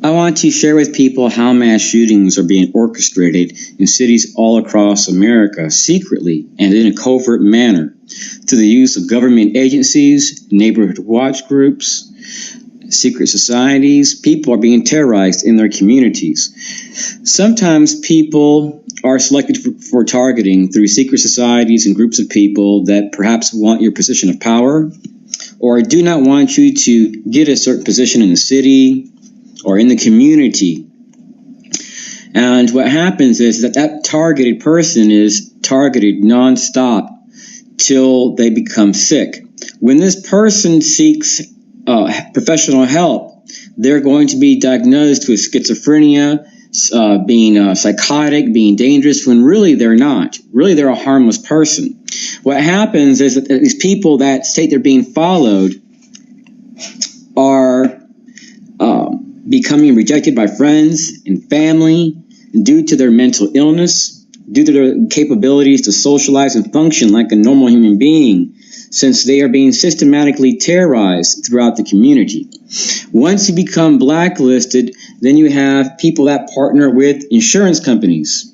I want to share with people how mass shootings are being orchestrated in cities all across America secretly and in a covert manner through the use of government agencies, neighborhood watch groups, secret societies. People are being terrorized in their communities. Sometimes people are selected for targeting through secret societies and groups of people that perhaps want your position of power or do not want you to get a certain position in the city or in the community. And what happens is that targeted person is targeted nonstop till they become sick. When this person seeks professional help, they're going to be diagnosed with schizophrenia, being psychotic, being dangerous, when really they're not. Really, they're a harmless person. What happens is that these people that state they're being followed are becoming rejected by friends and family due to their mental illness, due to their capabilities to socialize and function like a normal human being, since they are being systematically terrorized throughout the community. Once you become blacklisted, then you have people that partner with insurance companies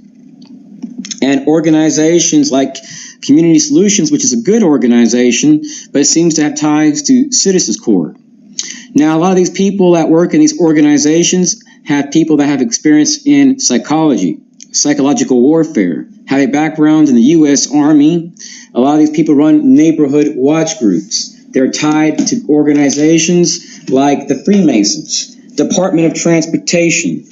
and organizations like Community Solutions, which is a good organization, but it seems to have ties to Citizens Corps. Now, a lot of these people that work in these organizations have people that have experience in psychology, psychological warfare, have a background in the U.S. Army. A lot of these people run neighborhood watch groups. They're tied to organizations like the Freemasons, Department of Transportation,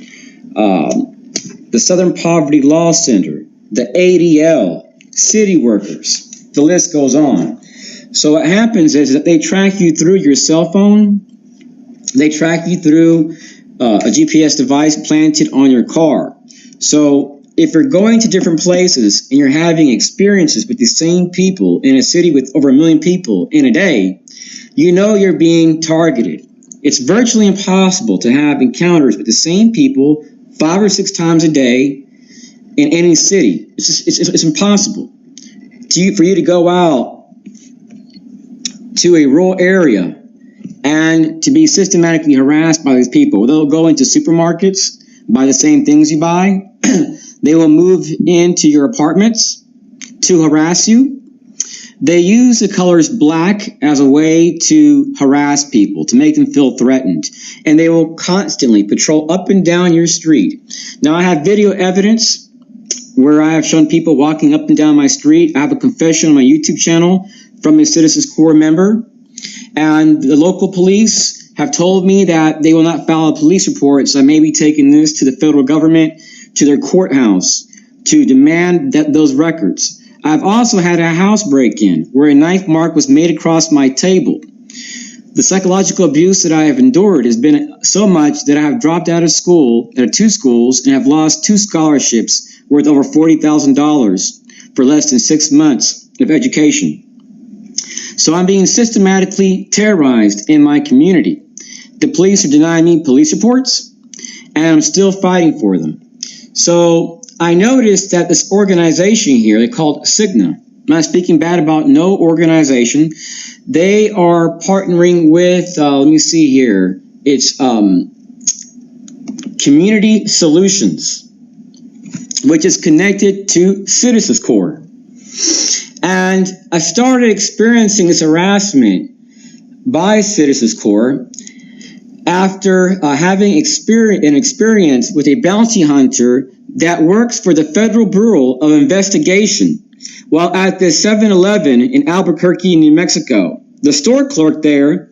the Southern Poverty Law Center, the ADL, city workers. The list goes on. So what happens is that they track you through your cell phone. They track you through a GPS device planted on your car. So if you're going to different places and you're having experiences with the same people in a city with over 1 million people in a day, you know you're being targeted. It's virtually impossible to have encounters with the same people 5 or 6 times a day in any city. It's impossible for you to go out to a rural area and to be systematically harassed by these people. They'll go into supermarkets, buy the same things you buy. They will move into your apartments to harass you. They use the colors black as a way to harass people, to make them feel threatened. And they will constantly patrol up and down your street. Now, I have video evidence where I have shown people walking up and down my street. I have a confession on my YouTube channel from a Citizens Corps member. And the local police have told me that they will not file a police report, so I may be taking this to the federal government, to their courthouse, to demand those records. I've also had a house break-in where a knife mark was made across my table. The psychological abuse that I have endured has been so much that I have dropped out of school, out of 2 schools, and have lost 2 scholarships worth over $40,000 for less than 6 months of education. So I'm being systematically terrorized in my community. The police are denying me police reports, and I'm still fighting for them. So I noticed that this organization here, they called Cigna. I'm not speaking bad about no organization. They are partnering with, let me see here. It's Community Solutions, which is connected to Citizens Corps. And I started experiencing this harassment by Citizens Corps after having an experience with a bounty hunter that works for the Federal Bureau of Investigation while at the 7-Eleven in Albuquerque, New Mexico. The store clerk there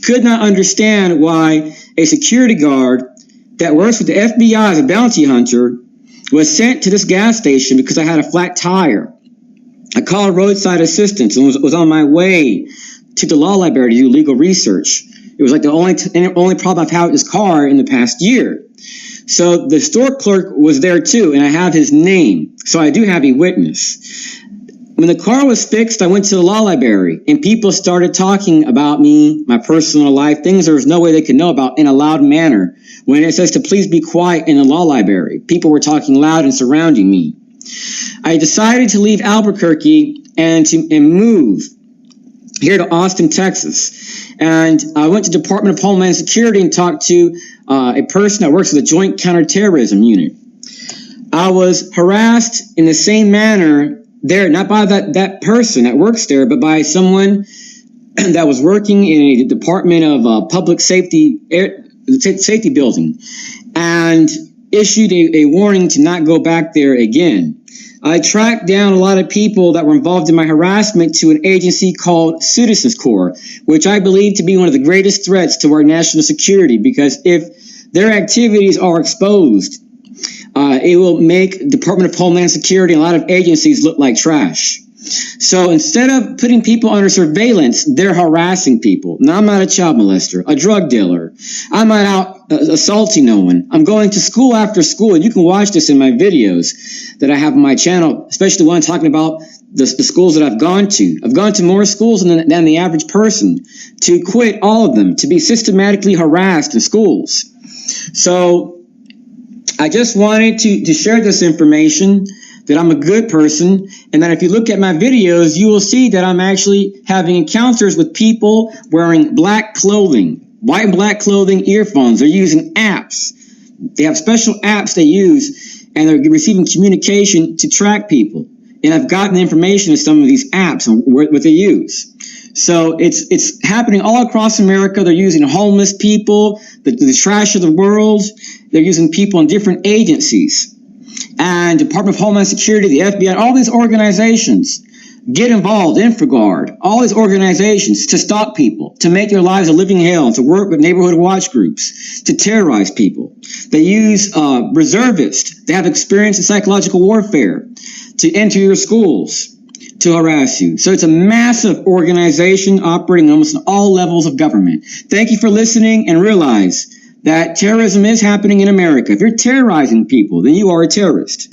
could not understand why a security guard that works with the FBI as a bounty hunter was sent to this gas station because I had a flat tire. I called roadside assistance and was on my way to the law library to do legal research. It was like the only problem I've had with this car in the past year. So the store clerk was there too, and I have his name. So I do have a witness. When the car was fixed, I went to the law library, and people started talking about me, my personal life, things there was no way they could know about in a loud manner. When it says to please be quiet in the law library, people were talking loud and surrounding me. I decided to leave Albuquerque and move here to Austin, Texas. And I went to Department of Homeland Security and talked to a person that works at the Joint Counterterrorism Unit. I was harassed in the same manner there, not by that person that works there, but by someone that was working in a Department of Public Safety building, and issued a warning to not go back there again. I tracked down a lot of people that were involved in my harassment to an agency called Citizens Corps, which I believe to be one of the greatest threats to our national security, because if their activities are exposed, it will make Department of Homeland Security and a lot of agencies look like trash. So instead of putting people under surveillance, they're harassing people. Now, I'm not a child molester, a drug dealer. I'm not out assaulting no one. I'm going to school after school, and you can watch this in my videos that I have on my channel, especially the one talking about the schools that I've gone to. I've gone to more schools than the average person, to quit all of them, to be systematically harassed in schools. So I just wanted to share this information, that I'm a good person, and that if you look at my videos, you will see that I'm actually having encounters with people wearing black clothing, white and black clothing, earphones. They're using apps. They have special apps they use, and they're receiving communication to track people. And I've gotten information of some of these apps and what they use. So it's happening all across America. They're using homeless people, the trash of the world. They're using people in different agencies. And Department of Homeland Security, the FBI, all these organizations get involved, Infragard, all these organizations to stalk people, to make their lives a living hell, to work with neighborhood watch groups, to terrorize people. They use reservists. They have experience in psychological warfare to enter your schools, to harass you. So it's a massive organization operating almost on all levels of government. Thank you for listening, and realize that terrorism is happening in America. If you're terrorizing people, then you are a terrorist.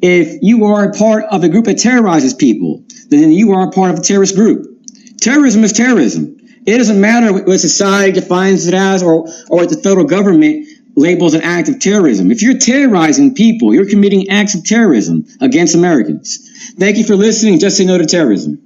If you are a part of a group that terrorizes people, then you are a part of a terrorist group. Terrorism is terrorism. It doesn't matter what society defines it as, or what the federal government labels an act of terrorism. If you're terrorizing people, you're committing acts of terrorism against Americans. Thank you for listening. Just say no to terrorism.